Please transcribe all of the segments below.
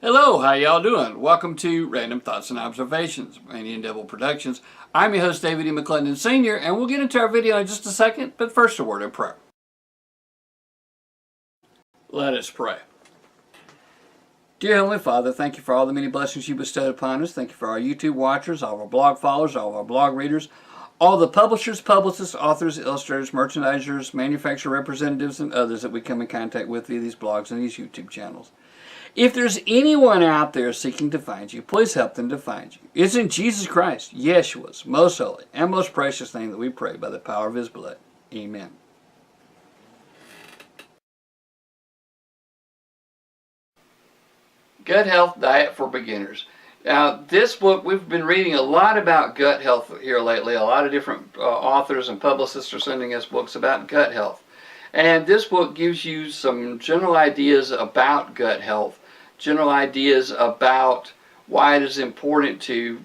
Hello, how y'all doing? Welcome to Random Thoughts and Observations, Indian Devil Productions. I'm your host, David E. McClendon Sr., and we'll get into our video in just a second, but first a word of prayer. Let us pray. Dear Heavenly Father, thank you for all the many blessings you bestowed upon us. Thank you for our YouTube watchers, all of our blog followers, all of our blog readers, all the publishers, publicists, authors, illustrators, merchandisers, manufacturer representatives, and others that we come in contact with via these blogs and these YouTube channels. If there's anyone out there seeking to find you, please help them to find you. It's in Jesus Christ, Yeshua's most holy and most precious name that we pray by the power of His blood. Amen. Gut Health Diet for Beginners. Now, this book, we've been reading a lot about gut health here lately. A lot of different authors and publicists are sending us books about gut health. And this book gives you some general ideas about gut health, general ideas about why it is important to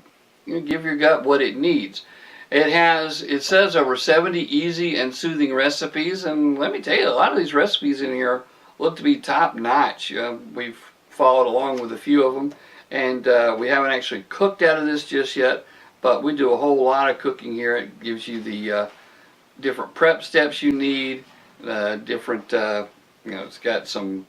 give your gut what it needs. It says over 70 easy and soothing recipes, and let me tell you, a lot of these recipes in here look to be top notch. We've followed along with a few of them, and we haven't actually cooked out of this just yet, but we do a whole lot of cooking here. It gives you the different prep steps you need, it's got some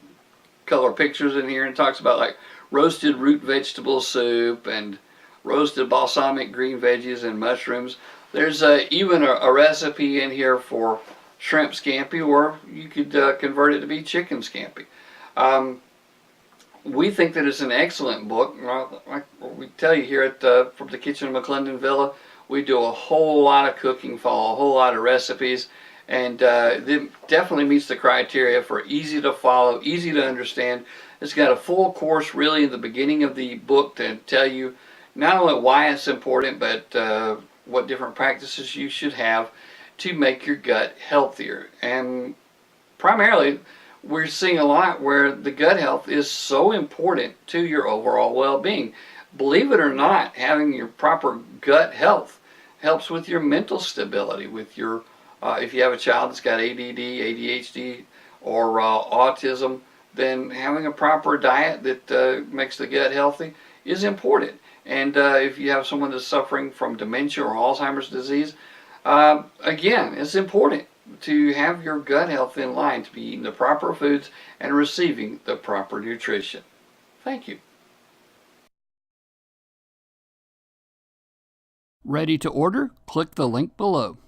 color pictures in here, and talks about like roasted root vegetable soup and roasted balsamic green veggies and mushrooms. There's even a recipe in here for shrimp scampi, or you could convert it to be chicken scampi. We think that it's an excellent book. Like we tell you here at from the kitchen of McClendon Villa, we do a whole lot of cooking, follow a whole lot of recipes, and it definitely meets the criteria for easy to follow, easy to understand. It's got a full course really in the beginning of the book to tell you not only why it's important, but what different practices you should have to make your gut healthier. And primarily, we're seeing a lot where the gut health is so important to your overall well-being. Believe it or not, having your proper gut health helps with your mental stability, with your if you have a child that's got ADD, ADHD, or autism, then having a proper diet that makes the gut healthy is important. And if you have someone that's suffering from dementia or Alzheimer's disease, again, it's important to have your gut health in line, to be eating the proper foods and receiving the proper nutrition. Thank you. Ready to order? Click the link below.